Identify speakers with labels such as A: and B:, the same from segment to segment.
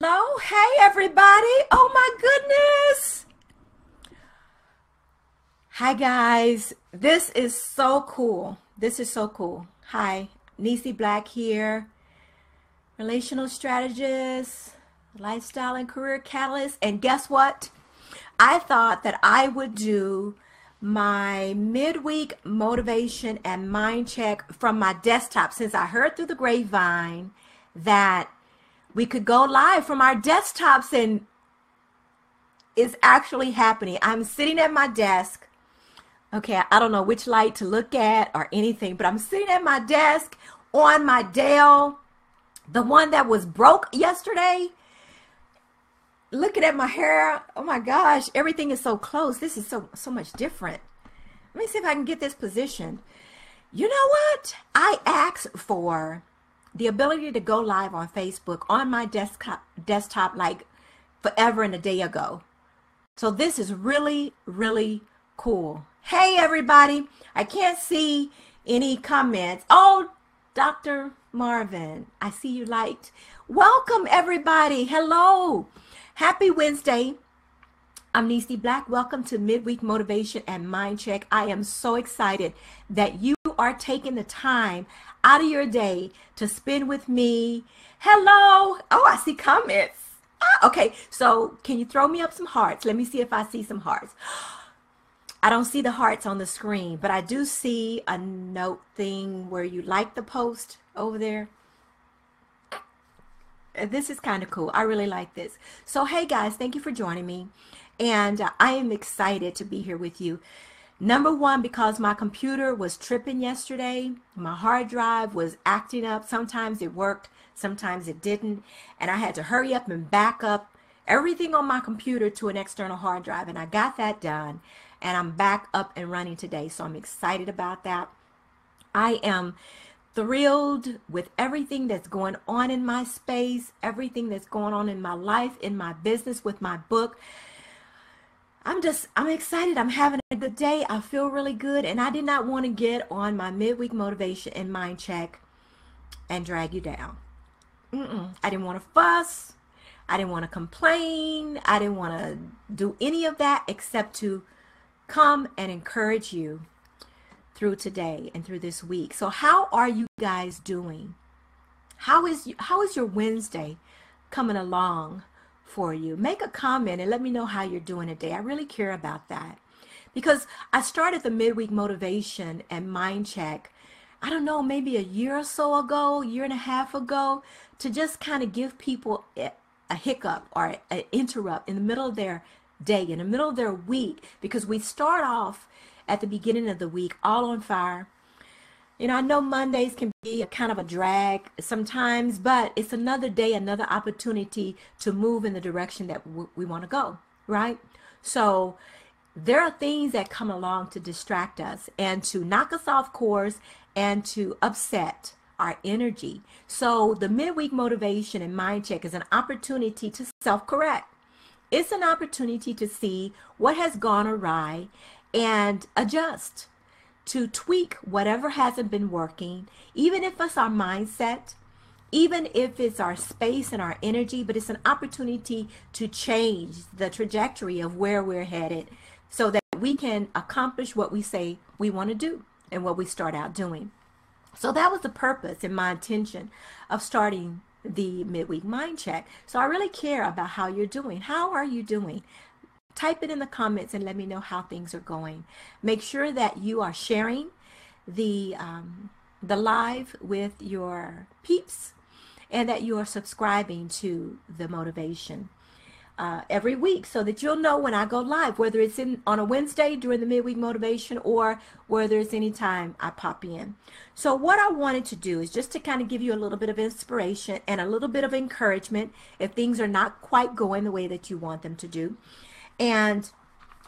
A: Hello, hey everybody. Oh my goodness. Hi guys. This is so cool. This is so cool. Hi, Nisi Black here, relational strategist, lifestyle and career catalyst. And guess what? I thought that I would do my midweek motivation and mind check from my desktop, since I heard through the grapevine that we could go live from our desktops, and it's actually happening. I'm sitting at my desk. Okay, I don't know which light to look at or anything, but I'm sitting at my desk on my Dell, the one that was broke yesterday. Looking at my hair. Oh my gosh, everything is so close. This is so much different. Let me see if I can get this positioned. You know what? I asked for the ability to go live on Facebook on my desktop like forever and a day ago. So this is really, really cool. Hey everybody, I can't see any comments. Oh, Dr. Marvin, I see you liked. Welcome everybody. Hello. Happy Wednesday. I'm Nisi Black. Welcome to Midweek Motivation and Mind Check. I am so excited that you are taking the time out of your day to spend with me. Hello. Oh, I see comments. Okay, so can you throw me up some hearts? Let me see if I see some hearts. I don't see the hearts on the screen, but I do see a note thing where you like the post over there. This is kind of cool. I really like this. So hey guys, thank you for joining me. And I am excited to be here with you. Number one, because my computer was tripping yesterday. My hard drive was acting up. Sometimes it worked, sometimes it didn't. And I had to hurry up and back up everything on my computer to an external hard drive. And I got that done. And I'm back up and running today. So I'm excited about that. I am thrilled with everything that's going on in my space, everything that's going on in my life, in my business, with my book. I'm excited. I'm having a good day. I feel really good. And I did not want to get on my midweek motivation and mind check and drag you down. I didn't want to fuss. I didn't want to complain. I didn't want to do any of that except to come and encourage you through today and through this week. So how are you guys doing? How is your Wednesday coming along for you? Make a comment and let me know how you're doing today. I really care about that, because I started the midweek motivation and mind check, I don't know, maybe a year or so ago, year and a half ago, to just kind of give people a hiccup or an interrupt in the middle of their day, in the middle of their week, because we start off at the beginning of the week all on fire. You know, I know Mondays can be a kind of a drag sometimes, but it's another day, another opportunity to move in the direction that we want to go, right? So there are things that come along to distract us and to knock us off course and to upset our energy. So the midweek motivation and mind check is an opportunity to self-correct. It's an opportunity to see what has gone awry and adjust, to tweak whatever hasn't been working, even if it's our mindset, even if it's our space and our energy, but it's an opportunity to change the trajectory of where we're headed so that we can accomplish what we say we want to do and what we start out doing. So that was the purpose and my intention of starting the midweek mind check. So I really care about how you're doing. How are you doing? Type it in the comments and let me know how things are going. Make sure that you are sharing the live with your peeps, and that you are subscribing to the motivation every week, so that you'll know when I go live, whether it's on a Wednesday during the midweek motivation or whether it's any time I pop in. So what I wanted to do is just to kind of give you a little bit of inspiration and a little bit of encouragement if things are not quite going the way that you want them to do. And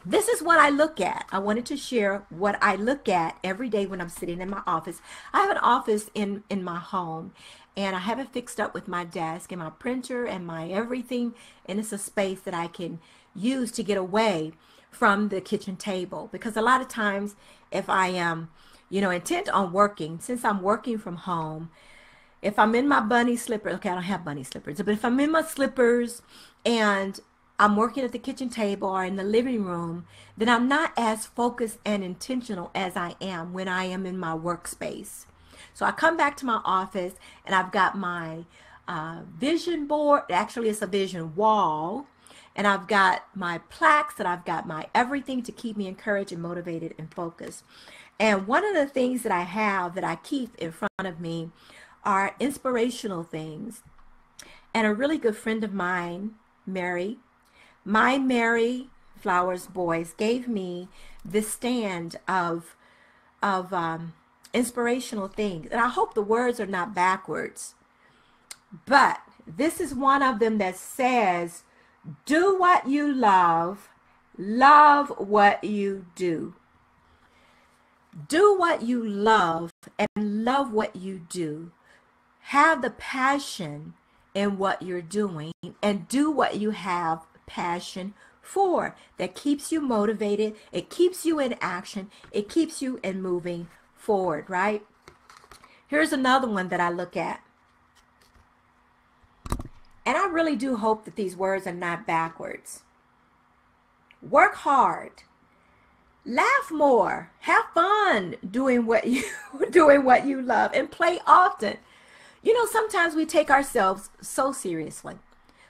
A: this is what I look at. I wanted to share what I look at every day when I'm sitting in my office. I have an office in my home, and I have it fixed up with my desk and my printer and my everything, and it's a space that I can use to get away from the kitchen table. Because a lot of times if I am, intent on working, since I'm working from home, if I'm in my bunny slippers, okay, I don't have bunny slippers, but if I'm in my slippers and I'm working at the kitchen table or in the living room, then I'm not as focused and intentional as I am when I am in my workspace. So I come back to my office and I've got my vision board. Actually, it's a vision wall. And I've got my plaques and I've got my everything to keep me encouraged and motivated and focused. And one of the things that I have that I keep in front of me are inspirational things. And a really good friend of mine, Mary Flowers Boyce, gave me this stand of inspirational things. And I hope the words are not backwards. But this is one of them that says, do what you love what you do. Do what you love and love what you do. Have the passion in what you're doing and do what you have passion for. That keeps you motivated. It keeps you in action. It keeps you in moving forward, right? Here's another one that I look at. And I really do hope that these words are not backwards. Work hard. Laugh more. Have fun doing what you love, and play often. You know, sometimes we take ourselves so seriously.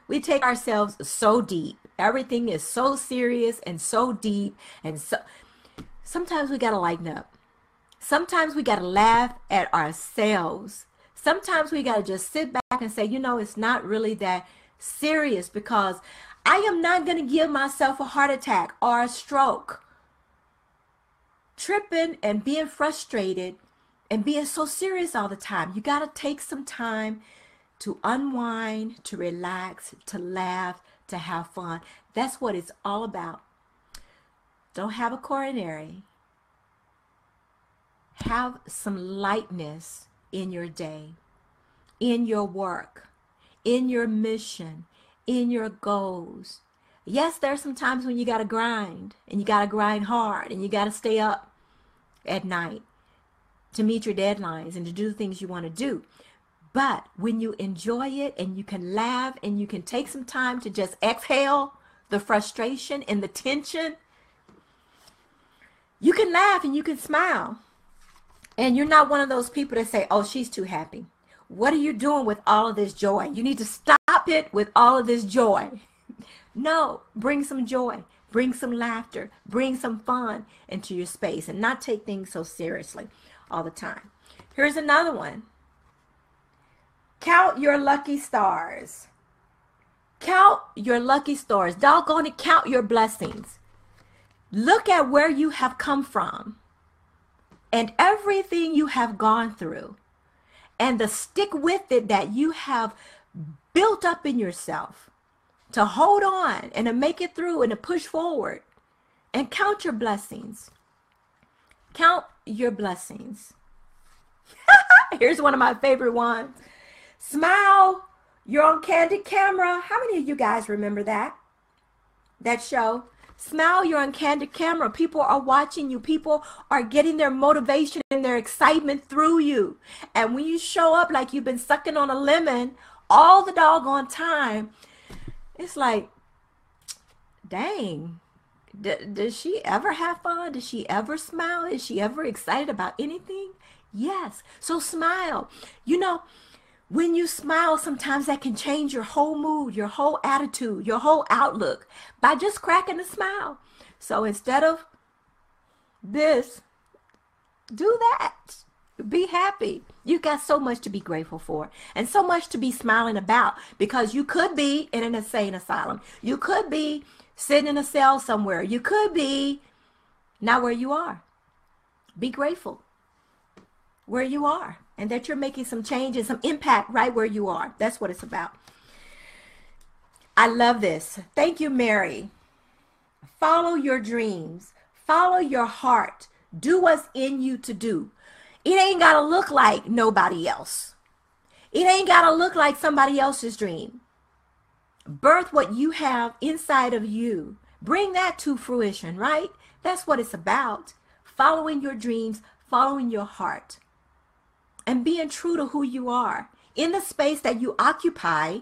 A: We take ourselves so deep. Everything is so serious and so deep, and so sometimes we got to lighten up. Sometimes we got to laugh at ourselves. Sometimes we got to just sit back and say, you know, it's not really that serious, because I am not going to give myself a heart attack or a stroke. Tripping and being frustrated and being so serious all the time. You got to take some time to unwind, to relax, to laugh, to have fun. That's what it's all about. Don't have a coronary. Have some lightness in your day, in your work, in your mission, in your goals. Yes, there's some times when you got to grind, and you got to grind hard, and you got to stay up at night to meet your deadlines and to do the things you want to do. But when you enjoy it and you can laugh and you can take some time to just exhale the frustration and the tension, you can laugh and you can smile. And you're not one of those people that say, oh, she's too happy. What are you doing with all of this joy? You need to stop it with all of this joy. No, bring some joy, bring some laughter, bring some fun into your space, and not take things so seriously all the time. Here's another one. Count your lucky stars. Count your lucky stars. Doggone it, count your blessings. Look at where you have come from and everything you have gone through, and the stick with it that you have built up in yourself to hold on and to make it through and to push forward. And count your blessings. Count your blessings. Here's one of my favorite ones. Smile, you're on Candid Camera. How many of you guys remember that show? Smile, you're on Candid Camera. People are watching you. People are getting their motivation and their excitement through you. And when you show up like you've been sucking on a lemon all the doggone time, it's like, dang, does she ever have fun? Does she ever smile? Is she ever excited about anything? Yes. So smile. You know, when you smile, sometimes that can change your whole mood, your whole attitude, your whole outlook by just cracking a smile. So instead of this, do that. Be happy. You got so much to be grateful for and so much to be smiling about, because you could be in an insane asylum. You could be sitting in a cell somewhere. You could be not where you are. Be grateful where you are, and that you're making some change and some impact right where you are. That's what it's about. I love this. Thank you, Mary. Follow your dreams. Follow your heart. Do what's in you to do. It ain't got to look like nobody else. It ain't got to look like somebody else's dream. Birth what you have inside of you. Bring that to fruition, right? That's what it's about. Following your dreams, following your heart, and being true to who you are. in the space that you occupy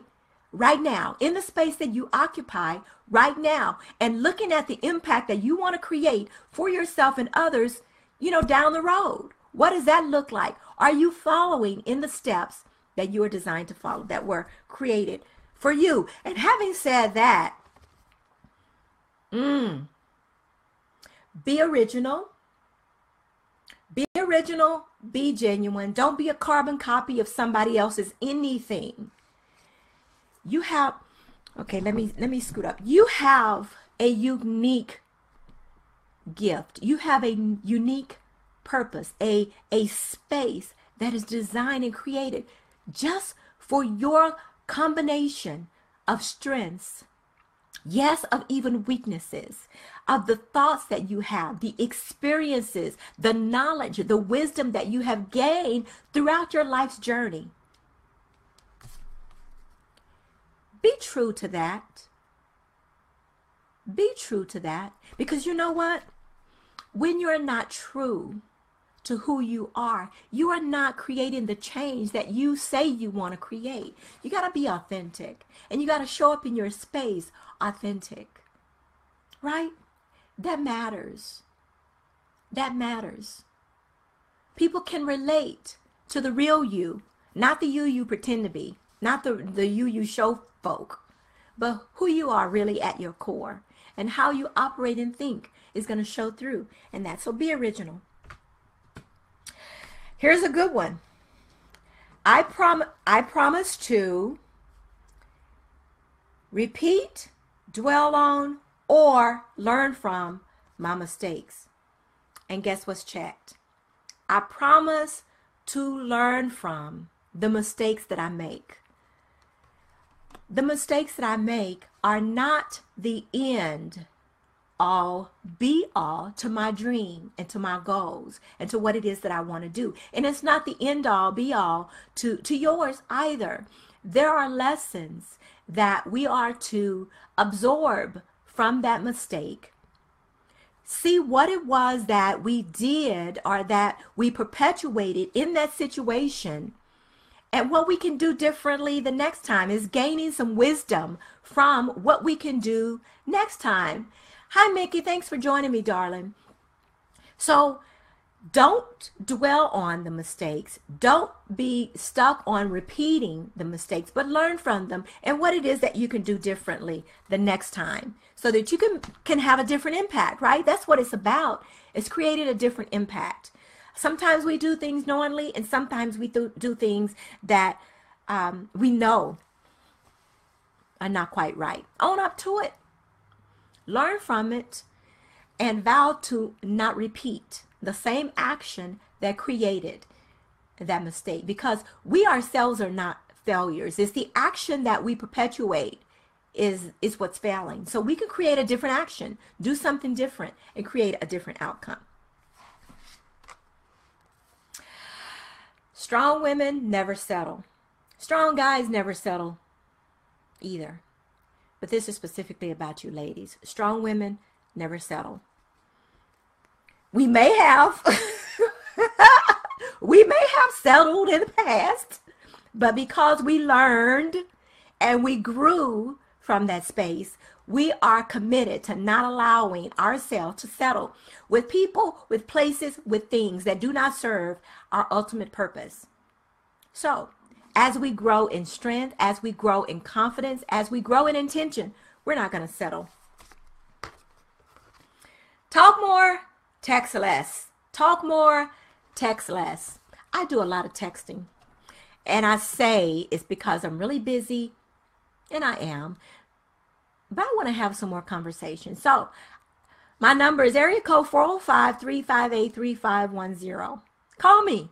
A: right now, in the space that you occupy right now, and looking at the impact that you want to create for yourself and others, you know, down the road. What does that look like? Are you following in the steps that you are designed to follow, that were created for you? And having said that, be original. Be original, be genuine. Don't be a carbon copy of somebody else's anything. You have, okay, let me scoot up. You have a unique gift. You have a unique purpose, a space that is designed and created just for your combination of strengths, yes, of even weaknesses, of the thoughts that you have, the experiences, the knowledge, the wisdom that you have gained throughout your life's journey. Be true to that. Be true to that. Because you know what? When you're not true to who you are not creating the change that you say you want to create. You got to be authentic. And you got to show up in your space authentic. Right? That matters. That matters. People can relate to the real you, not the you pretend to be, not the you show folk, but who you are really at your core, and how you operate and think is going to show through. And that's, so be original. Here's a good one. I promise to repeat, dwell on, or learn from my mistakes. And guess what's checked? I promise to learn from the mistakes that I make. The mistakes that I make are not the end all be all to my dream and to my goals and to what it is that I want to do. And it's not the end all be all to yours either. There are lessons that we are to absorb from that mistake. See what it was that we did or that we perpetuated in that situation, and what we can do differently the next time is gaining some wisdom from what we can do next time. Hi, Mickey. Thanks for joining me, darling. So don't dwell on the mistakes. Don't be stuck on repeating the mistakes, but learn from them and what it is that you can do differently the next time so that you can have a different impact, right? That's what it's about. It's creating a different impact. Sometimes we do things knowingly, and sometimes we do things that we know are not quite right. Own up to it. Learn from it and vow to not repeat the same action that created that mistake, because we ourselves are not failures. It's the action that we perpetuate is what's failing. So we can create a different action, do something different, and create a different outcome. Strong women never settle. Strong guys never settle either. But this is specifically about you ladies. Strong women never settle. We may have settled in the past, but because we learned and we grew from that space, we are committed to not allowing ourselves to settle with people, with places, with things that do not serve our ultimate purpose. So, as we grow in strength, as we grow in confidence, as we grow in intention, we're not going to settle. Talk more, text less. Talk more, text less. I do a lot of texting. And I say it's because I'm really busy, and I am. But I want to have some more conversation. So my number is area code 405-358-3510. Call me.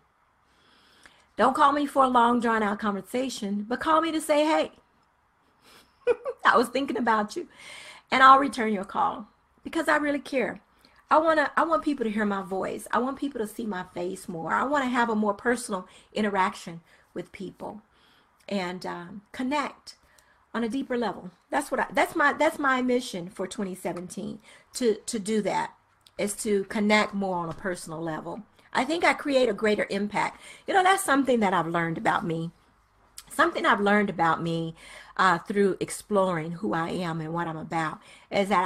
A: Don't call me for a long drawn out conversation, but call me to say, hey, I was thinking about you, and I'll return your call because I really care. I want people to hear my voice. I want people to see my face more. I want to have a more personal interaction with people and connect on a deeper level. That's my mission for 2017, to do that, is to connect more on a personal level. I think I create a greater impact. You know, that's something that I've learned about me. Something I've learned about me through exploring who I am and what I'm about is that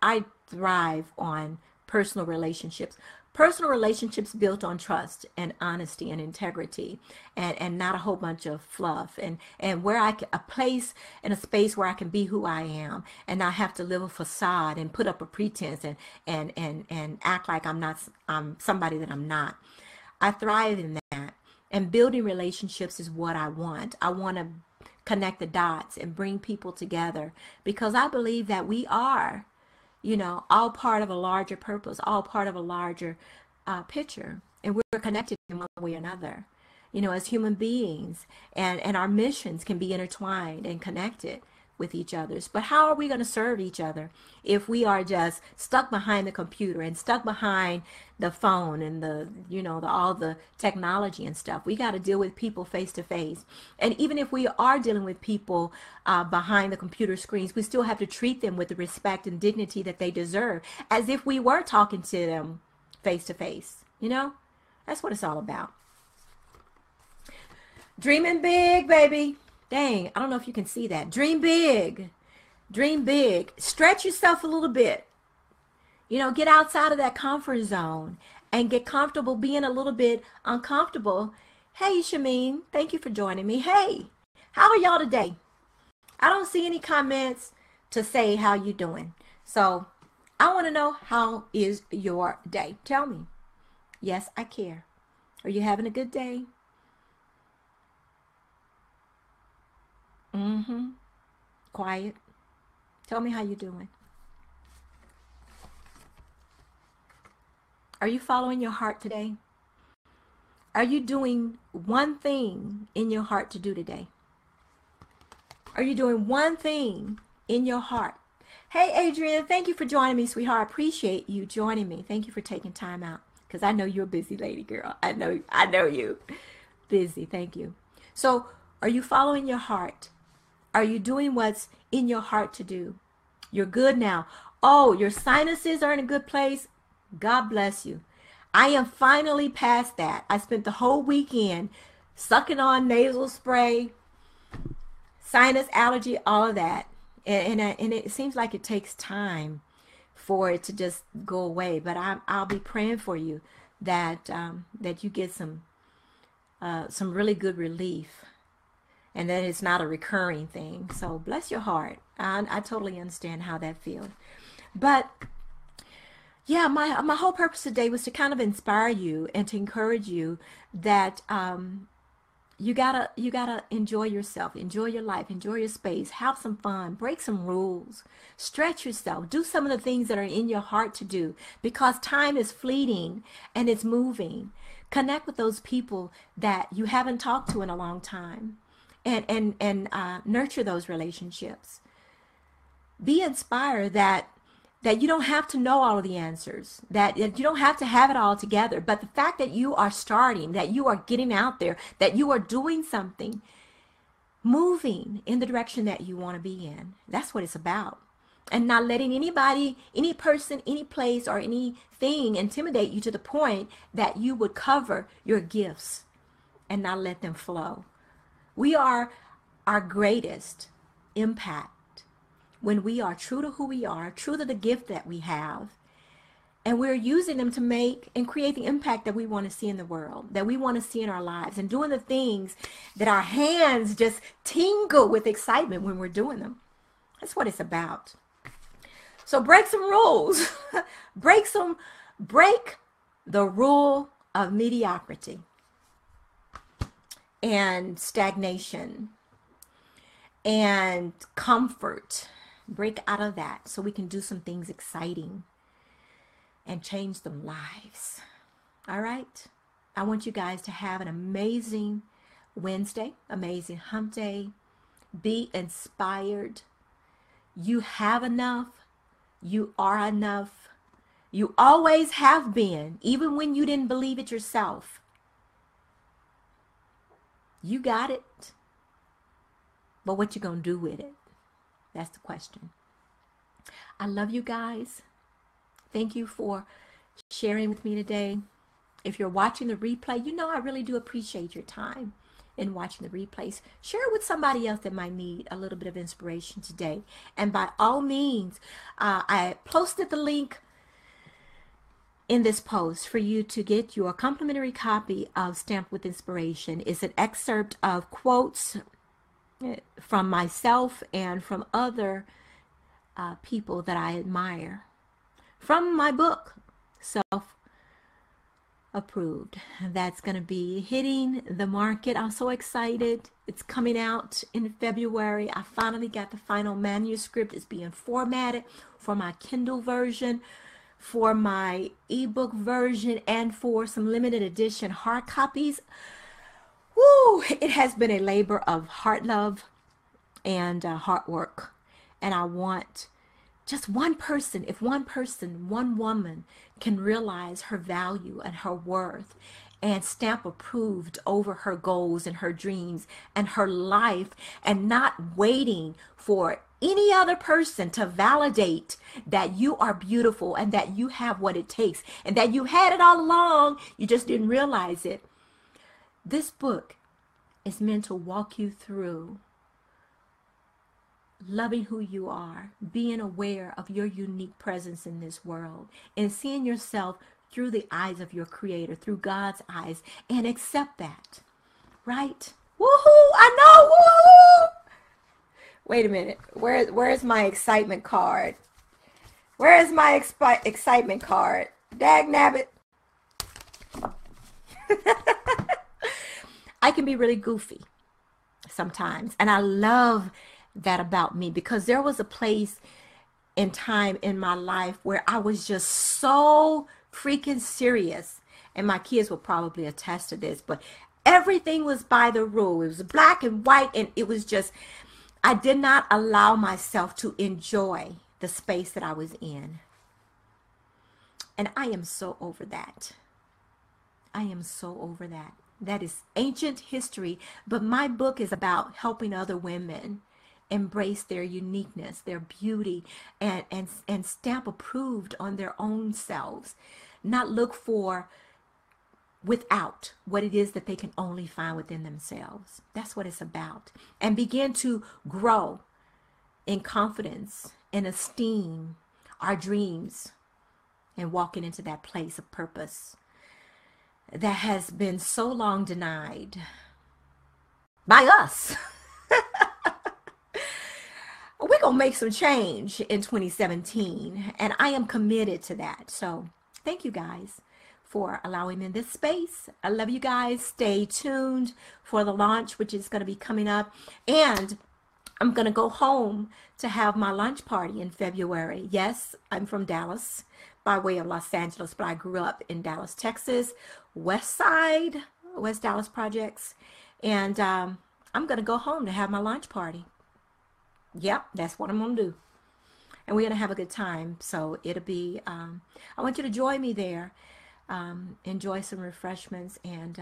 A: I thrive on personal relationships. Personal relationships built on trust and honesty and integrity, and not a whole bunch of fluff, and where I can, a place and a space where I can be who I am and not have to live a facade and put up a pretense and act like I'm somebody that I'm not. I thrive in that. And building relationships is what I want. I want to connect the dots and bring people together because I believe that we are, all part of a larger purpose, all part of a larger picture. And we're connected in one way or another, as human beings. And our missions can be intertwined and connected with each other's. But how are we going to serve each other if we are just stuck behind the computer and stuck behind the phone and all the technology and stuff? We got to deal with people face to face. And even if we are dealing with people behind the computer screens, we still have to treat them with the respect and dignity that they deserve, as if we were talking to them face to face. That's what it's all about. Dreaming big, baby. Dang, I don't know if you can see that. Dream big. Dream big. Stretch yourself a little bit. Get outside of that comfort zone and get comfortable being a little bit uncomfortable. Hey, Shameen, thank you for joining me. Hey, how are y'all today? I don't see any comments to say how you doing. So I want to know, how is your day? Tell me. Yes, I care. Are you having a good day? Mm-hmm. Quiet. Tell me how you're doing. Are you following your heart today? Are you doing one thing in your heart to do today? Are you doing one thing in your heart? Hey, Adrian, thank you for joining me, sweetheart. I appreciate you joining me. Thank you for taking time out because I know you're a busy lady, girl. I know you. Busy. Thank you. So, are you following your heart? Are you doing what's in your heart to do? You're good now. Oh, your sinuses are in a good place. God bless you. I am finally past that. I spent the whole weekend sucking on nasal spray, sinus allergy, all of that. And it seems like it takes time for it to just go away. But I'll be praying for you that you get some really good relief, and that it's not a recurring thing. So bless your heart. I totally understand how that feels. But yeah, my whole purpose today was to kind of inspire you and to encourage you that you gotta enjoy yourself, enjoy your life, enjoy your space, have some fun, break some rules, stretch yourself, do some of the things that are in your heart to do, because time is fleeting and it's moving. Connect with those people that you haven't talked to in a long time, and nurture those relationships. Be inspired that you don't have to know all of the answers, that you don't have to have it all together. But the fact that you are starting, that you are getting out there, that you are doing something, moving in the direction that you want to be in, that's what it's about. And not letting anybody, any person, any place, or anything intimidate you to the point that you would cover your gifts and not let them flow. We are our greatest impact when we are true to who we are, true to the gift that we have, and we're using them to make and create the impact that we want to see in the world, that we want to see in our lives, and doing the things that our hands just tingle with excitement when we're doing them. That's what it's about. So break some rules. break the rule of mediocrity and stagnation and comfort. Break out of that so we can do some things exciting and change some lives. All right? I want you guys to have an amazing Wednesday, amazing hump day. Be inspired. You have enough. You are enough. You always have been, even when you didn't believe it yourself. You got it. But what you gonna do with it? That's the question. I love you guys. Thank you for sharing with me today. If you're watching the replay, you know I really do appreciate your time. and watching the replays. Share it with somebody else that might need a little bit of inspiration today. And by all means, I posted the link in this post for you to get your complimentary copy of Stamped with Inspiration. It's an excerpt of quotes from myself and from other people that I admire from my book, Self Approved. That's going to be hitting the market. I'm so excited. It's coming out in February. I finally got the final manuscript. It's being formatted for my Kindle version, for my ebook version, and for some limited edition hard copies. Woo! It has been a labor of heart love and hard work. And I want just one person, if one person, one woman can realize her value and her worth and stamp approved over her goals and her dreams and her life, and not waiting for any other person to validate that you are beautiful and that you have what it takes and that you had it all along, you just didn't realize it. This book is meant to walk you through loving who you are, being aware of your unique presence in this world, and seeing yourself through the eyes of your Creator, through God's eyes, and accept that, right? Woohoo! I know, woohoo! Wait a minute, where's my excitement card? Where is my excitement card? Dag nabbit. I can be really goofy sometimes, and I love that about me, because there was a place in time in my life where I was just so freaking serious, and my kids will probably attest to this, but everything was by the rule. It was black and white, and it was just, I did not allow myself to enjoy the space that I was in. And I am so over that. I am so over that. That is ancient history, but my book is about helping other women embrace their uniqueness, their beauty, and stamp approved on their own selves. Not look for without what it is that they can only find within themselves. That's what it's about. And begin to grow in confidence and esteem our dreams and walking into that place of purpose that has been so long denied by us. We're going to make some change in 2017, and I am committed to that. So thank you guys for allowing me in this space. I love you guys. Stay tuned for the launch, which is going to be coming up. And I'm going to go home to have my launch party in February. Yes, I'm from Dallas by way of Los Angeles, but I grew up in Dallas, Texas, West Side, West Dallas Projects. And I'm going to go home to have my launch party. Yep, that's what I'm going to do. And we're going to have a good time. So it'll be, I want you to join me there. Enjoy some refreshments and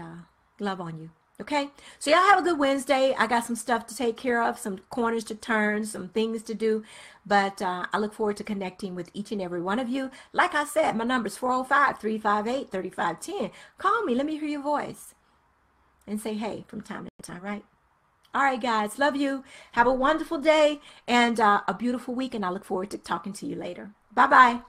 A: love on you. Okay, so y'all have a good Wednesday. I got some stuff to take care of, some corners to turn, some things to do, but I look forward to connecting with each and every one of you. Like I said, my number is 405-358-3510. Call me, let me hear your voice, and say hey from time to time, right? All right, guys, love you. Have a wonderful day and a beautiful week, and I look forward to talking to you later. Bye-bye.